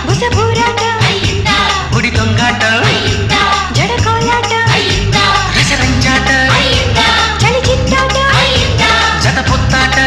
బుసబూరాట గుడి దొంగాట జడకోలాట రసరంచాట చలి చిత్తాట జత పొత్తాట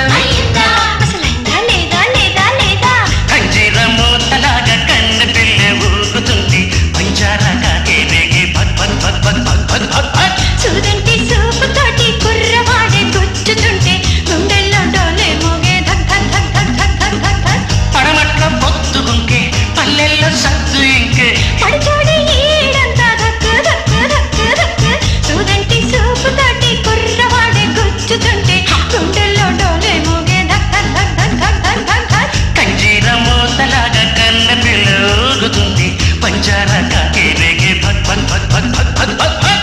అసలైందా లేదా లేదా లేదా కంజీర మూతలాగా కన్ను పిల్ల ఊగుతుంది పంచారాగా కేరేగే భద్ భద్ భద్ భద్ భద్ భద్ భద్ భద్ చూదంటి సూపు తోటి కుర్రవాడే గుచ్చుతుంటే గుండెల్లో డోలే మోగే ధక్ ధక్ ధక్ ధక్ ధక్ ధక్ ధక్ ధక్ పడమట్లో పొత్తుకుంకే పల్లెల్లో సత్తు ఇంకే పడిచోడి ఈడంతా ధక్కు ధక్కు ధక్కు ధక్కు చూదంటి సూపు తోటి కుర్రవాడే గుచ్చుతుంటే గుండెల్లో డోలే మోగే ధక్ ధక్ ధక్ ధక్ ధక్ ధక్ ధక్ ధక్ కంజీర మూతలాగా కన్ను పిల్ల ఊగుతుంది పంచారాగా కేరేగే భద్ భద్ భద్ భద్ భద్ భద్ భద్ భద్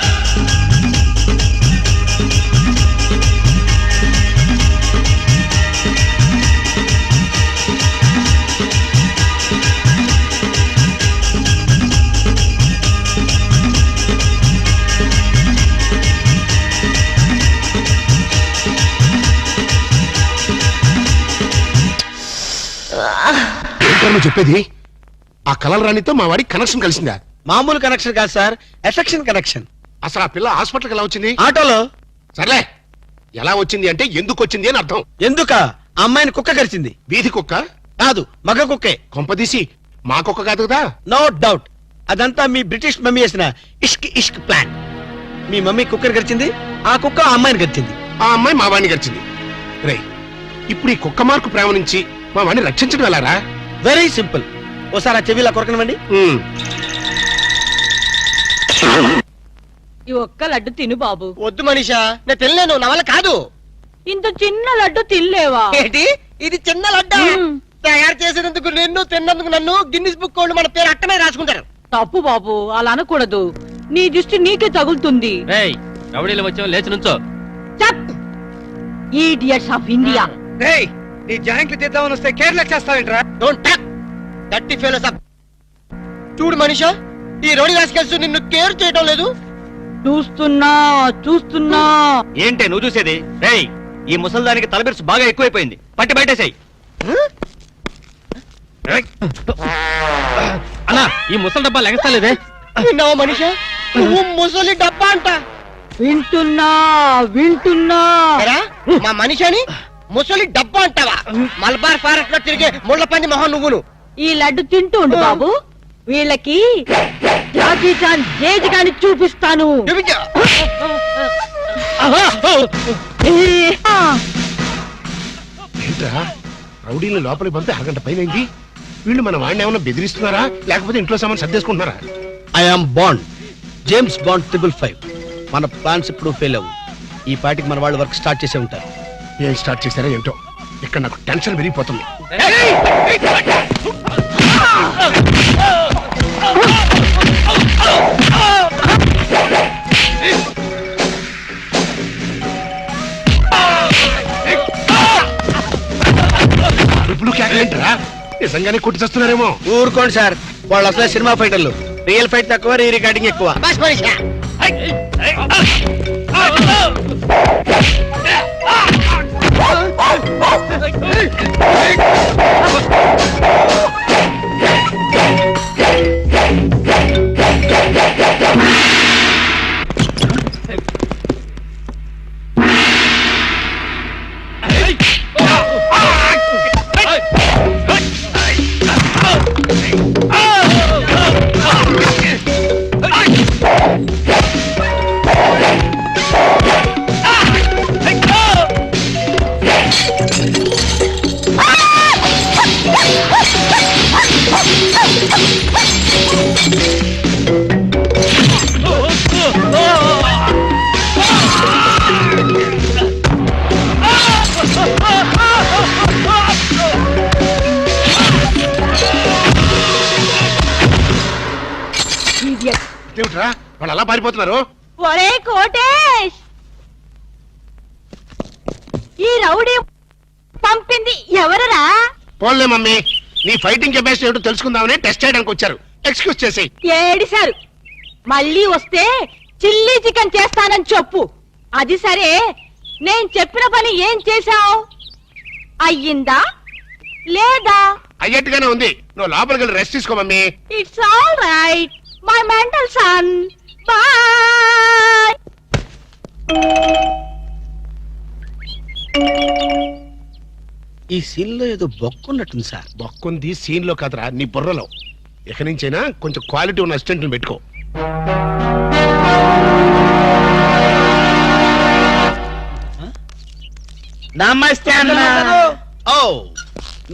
చెప్పేది ఆ కలల రాణితో మా వాడికి కనెక్షన్ కలిసిందా? మామూలు కనెక్షన్ కాదు సార్, ఎఫెక్షన్ కనెక్షన్. అసలు ఆ పిల్ల హాస్పిటల్కి ఎలా వచ్చింది? ఆటోలో. సర్లే, ఎలా వచ్చింది అంటే ఎందుకు వచ్చింది అని అర్థం. ఎందుక? అమ్మాయిని కుక్క కరిచింది. వీధి కుక్క కాదు, మగ కుక్కే. కొంపదీసి మా కుక్క కాదు కదా? నో డౌట్, అదంతా మీ బ్రిటిష్ మమ్మీ వేసిన ఇష్క్ ఇష్క్ ప్లాన్. మీ మమ్మీ కుక్కర్ గరిచింది, ఆ కుక్క ఆ అమ్మాయిని గరిచింది. ఆ అమ్మాయి మా వాడిని గడిచింది. రే, ఇప్పుడు ఈ కుక్క మార్కు ప్రేమ నుంచి మా వాడిని రక్షించడం ఎలారా? Very simple. ఓసారి ఆ చెవిలా కొరకనివ్వండి. ఈ ఒక్క లడ్డు తిను బాబు. వద్దు మనీషా, నేను తినలేను, నా వల్ల కాదు. ఇంత చిన్న లడ్డు తినలేవా? ఏంటి ఇది చిన్న లడ్డా? తయారు చేసినందుకు నిన్ను, తిన్నందుకు నన్ను గిన్నిస్ బుక్ వాళ్ళు మన పేరు అట్టనే రాసుకుంటారు. తప్పు బాబు, అలా అనకూడదు. నీ దృష్టి నీకే తగులుతుంది. రౌడీలు వచ్చావు, లేచి నుంచో. Idiots of India. నీ జాయింట్లు తీద్దామని వస్తే కేర్లెస్ చేస్తావేంట్రా? డోంట్ టాక్ దట్టి ఫెలోస్ అప్. చూడు మనీషా, ఈ రోడి రాస్కెల్స్ నిన్ను కేర్ చేయడం లేదు. చూస్తున్నా చూస్తున్నా. ఏంటే నువ్వు చూసేది? రేయ్, ఈ ముసల్దానికి తలబిరుసు బాగా ఎక్కువైపోయింది, పట్టి బయటేసాయి. అన్నా, ఈ ముసలి డబ్బా లెగస్తలేదే. విన్నావా మనీషా, నువ్వు ముసలి డబ్బా అంట. వింటున్నా వింటున్నా. మా మనిషిని ముసలి డబ్బా అంటావా? మల్బార్ ఫారెస్ట్ లో తిరిగే ముళ్ళ పంది మొహం నువ్వును. ఈ లడ్డు తింటూ ఉండు బాబు, వీళ్ళకి జాకీ చాన్ జేజ్ గాని చూపిస్తాను. ఏంట్రా, రౌడీని లోపలికి పంపి అరగంట పైనైంది. వీళ్ళు మన వాడిని ఏమన్నా బెదిరిస్తున్నారా, లేకపోతే ఇంట్లో సామాన్ సర్దేసుకుంటున్నారా? I'm Bond, James Bond 555. మన ప్లాన్స్ ఇప్పుడు ఫెయిల్ అవ్వు. ఈ పాటికి మన వాళ్ళు వర్క్ స్టార్ట్ చేసే ఉంటారు. ఏం స్టార్ట్ చేశారో ఏంటో, ఇక్కడ నాకు టెన్షన్ పెరిగిపోతుంది. అరుపులు కేకలేంటరా? నిజంగానే కొట్టి చేస్తున్నారేమో. ఊరుకోండి సార్, వాళ్ళు అసలే సినిమా ఫైటర్లు. రియల్ ఫైట్ తక్కువ, రీ రికార్డింగ్ ఎక్కువ. ఏమిట్రా వాళ్ళు అలా పారిపోతున్నారు? ఒరే కోటేష్, ఈ రౌడీ పంపింది ఎవరరా? పోన్లే మమ్మీ, నీ ఫైటింగ్ కెపాసిటీ ఏమిటో తెలుసుకుందామని టెస్ట్ చేయడానికి వచ్చారు. ఎక్స్క్యూజ్ చేసి. ఏడిశారు. మళ్ళీ వస్తే చిల్లీ చికెన్ చేస్తానని చెప్పు. అది సరే, నేను చెప్పిన పని ఏం చేశావు? అయ్యిందా లేదా? అయ్యట్టుగానే ఉంది. నువ్వు లోపలికి వెళ్ళి రెస్ట్ తీసుకో mummy. It's all right my mental son boy. ఈ సీన్ లో ఏదో బొక్కున్నట్టుంది సార్. బొక్కుంది సీన్ లో కదరా, నీ బుర్రలో. ఇక నుంచైనా కొంచెం క్వాలిటీ ఉన్న అసిస్టెంట్ని పెట్టుకో. నమస్తే అన్న. ఓ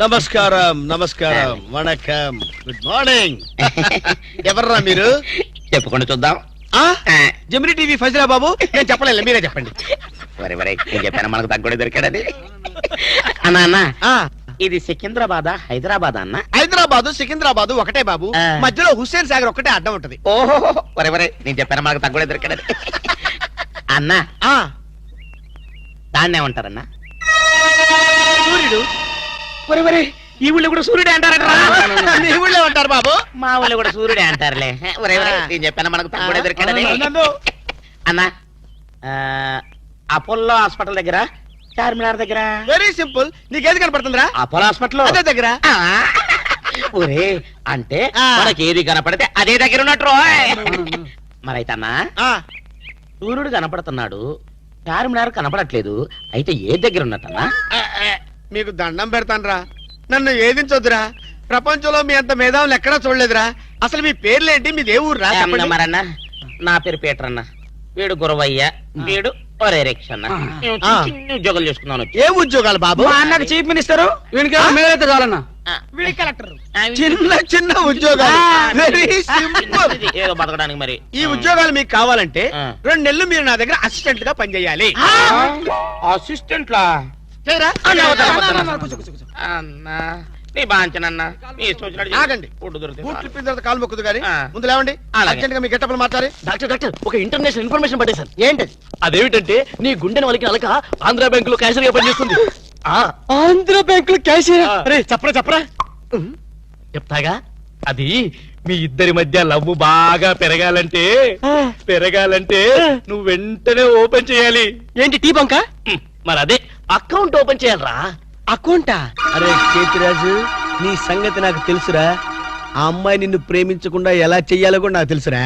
నమస్కారం నమస్కారం వణకం గుడ్ మార్నింగ్. ఎవర్రా మీరు? చెప్పుకుంటూ చూద్దాం. జమిని టీవీ ఫజరా బాబు. నేను చెప్పలేదు, మీరే చెప్పండి. వరే వరే నేను చెప్పాను మనకు తగ్గడే దొరికాడని. అన్నా అన్న ఆ, ఇది సికింద్రాబాద్ హైదరాబాద్ అన్న? హైదరాబాదు సికింద్రాబాదు ఒకటే బాబు. ఆ. మధ్యలో హుస్సేన్ సాగర్ ఒకటే అడ్డం ఉంటది. ఓహో వరే వరే నేను చెప్పాను మనకు తగ్గడే దొరికాడని. అన్న ఆ దాన్నే ఉంటారన్నా? సూర్యుడు. వరే వరే ఈ ఊళ్ళో కూడా సూర్యుడే అంటారట. మీ ఊళ్ళో ఉంటారు బాబు. మా ఊళ్ళో కూడా సూర్యుడే అంటారులే. వరే వరే నేను చెప్పాను మనకు తగ్గడే దొరికాడని. అన్న అపోలో హాస్పిటల్ దగ్గర, చార్మినార్ దగ్గర. Very simple. నీకేది కనపడుతుందిరా? అపోలో హాస్పిటల్ అదే దగ్గర. ఒరే అంటే ఆ. మనకి ఏది కనపడితే అదే దగ్గర ఉన్నట్టు. మరైతే అన్నా ఆ, సూర్యుడు కనపడుతున్నాడు, చార్మినార్ కనపడట్లేదు, అయితే ఏ దగ్గర ఉన్నట్టన్నా? మీకు దండం పెడతానురా, నన్ను ఏదించొద్దురా. ప్రపంచంలో మీ అంత మేధావులు ఎక్కడా చూడలేదురా. అసలు మీ పేర్లేంటి, మీది ఏ ఊర్రా? చెప్పండి. మరన్నా నా పేరు పీటర్ అన్న, వీడు గురవయ్య, వీడు ఒరే రిక్ష అన్న. మేము చిన్న చిన్న ఉద్యోగాలు చేసుకున్నాను. ఏ ఉద్యోగాలు బాబు? అన్నకు చీఫ్ మినిస్టర్ మేలైతే చాలన్నా. చిన్న చిన్న ఉద్యోగాలు. Very simple. ఏదో బతకడానికి మరి ఈ ఉద్యోగాలు మీకు కావాలంటే ఆ. 2 నెలలు మీరు నా దగ్గర అసిస్టెంట్ గా పనిచేయాలి. అసిస్టెంట్ లా చేయరా? అన్నా నీ బాంచనన్నా నీ ఇష్టం వచ్చినట్టు ఆగండి. ఫుడ్ దొరికితే బూట్లు చాలు. ఇప్పిన తర్వాత కాలు మొక్కుదు కానీ ఆ. ముందు లేవండి. అలాగే. అర్జెంట్ గా మీ గెట్టపలు మార్చాలి. డాక్టర్ ఒక ఇంటర్నేషనల్ ఇన్ఫర్మేషన్ పట్టేశాను. ఏంటది? అదేమిటంటే నీ గుండెని వలికి అలక ఆంధ్ర బ్యాంకులో క్యాషియర్ గా పనిచేస్తుంది. ఆంధ్ర బ్యాంకులో క్యాషియర్. అరే చెప్పరా చెప్తాగా. అది మీ ఇద్దరి మధ్య లవ్ బాగా పెరగాలంటే నువ్వు వెంటనే ఓపెన్ చేయాలి. ఏంటి టీ బంక? మరి అదే అకౌంట్ ఓపెన్ చేయాలరా. అకౌంటా? అరే కేతిరాజు, నీ సంగతి నాకు తెలుసురా. ఆ అమ్మాయి నిన్ను ప్రేమించకుండా ఎలా చెయ్యాలో కూడా నాకు తెలుసురా.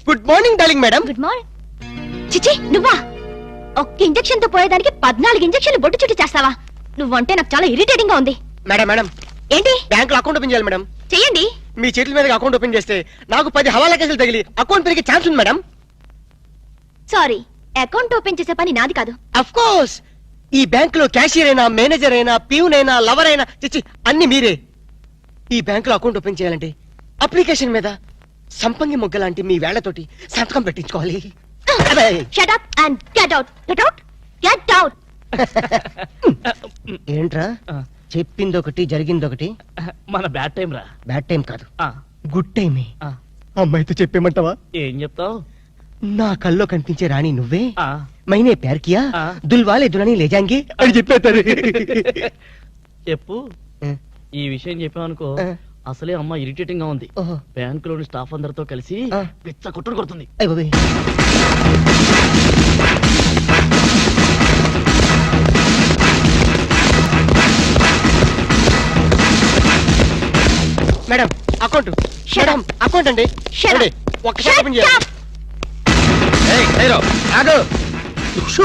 Good morning darling madam. Good morning. చిచి నువ్వా? ఒక్క ఇంజెక్షన్ తో పోయేదానికి 14 ఇంజెక్షన్లు బొట్టు చుట్టూ చేస్తావా? నువ్వంటే నాకు చాలా ఇరిటేటింగ్ గా ఉంది. మేడం మేడం, ఏంటి? బ్యాంకులో అకౌంట్ ఓపెన్ చేయాలి మేడం. చెయ్యండి. మీ చేతుల మీద అకౌంట్ ఓపెన్ చేస్తే నాకు 10 హవాలా కేసులు తగిలి అకౌంట్ పెరిగే ఛాన్స్ ఉంది మేడం. సారీ, అకౌంట్ ఓపెన్ చేసే పని నాది కాదు. అఫ్ కోర్స్, ఈ బ్యాంకులో క్యాషియర్ అయినా, మేనేజర్ అయినా, ప్యూన్ అయినా, లవర్ అయినా, చిచ్చి అన్ని మీరే. ఈ బ్యాంకులో అకౌంట్ ఓపెన్ చేయాలంటే అప్లికేషన్ మీద సంపంగి మొగ్గ లాంటి మీ వేళ్లతోటి సంతకం పెట్టించుకోవాలి. Shut up and get out. Get out. Get out. ఏంట్రా చెప్పింది ఒకటి జరిగింది ఒకటి? మన బ్యాడ్ టైం రా. బ్యాడ్ టైం కాదు, గుడ్ టైమే. అమ్మాయితో చెప్పేమంటావా? ఏం చెప్తావు? నా కల్లో కనిపించే రాణి నువ్వే, మైనే ప్యార్ కియా, దుల్వాలే దులని లే జాంగే అని చెప్పేస్తారు. చెప్పు. ఈ విషయం చెప్పామనుకో అసలే అమ్మ ఇరిటేటింగ్ గా ఉంది. ఓహో. బ్యాంకులోని స్టాఫ్ అందరితో కలిసి పిచ్చ కొట్టుడు కొడుతుంది. అయ్ బాబోయ్. Madam account. మేడం అకౌంట్ అండి. Shut up. ఒక్కసారి Shut ఓపెన్ చేయాలి. up. ఆగు. షూ.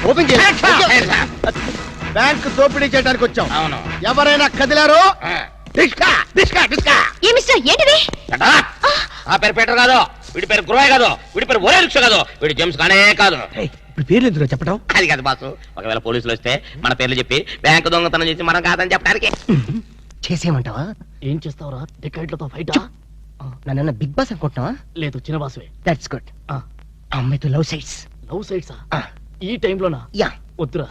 ఓపెన్ చేయాలి. బ్యాంక్ దోపిడీ చేయడానికి వచ్చాం. అవును. ఎవరైనా కదిలారో డిస్కా డిస్కా డిస్కా. ఏ మిస్టర్ ఏంటిది? ఆ పేరు పీటర్ కాదు, వీడి పేరు గురవయ్య కాదు, వీడి పేరు ఒరే రిక్ష కాదు, వీడి జేమ్స్ కానే కాదు. ఇప్పుడు పేర్లు ఎందుకు చెప్పడం? అది కాదు బాసు, ఒకవేళ పోలీసులు వస్తే మన పేర్లు చెప్పి బ్యాంకు దొంగతనం చేసి మనం కాదని చెప్పడానికి. చేసేయమంటావా? ఏం చేస్తావురా? డెకాయిట్లతో ఫైటా? నన్ను బిగ్ బాస్ అనుకుంటున్నావా? లేదు, చిన్న బాసువే. That's good. అమ్మాయితో లవ్ సైట్స్. లవ్ సైడ్సా? ఈ టైంలోనా? యా. వద్దురా.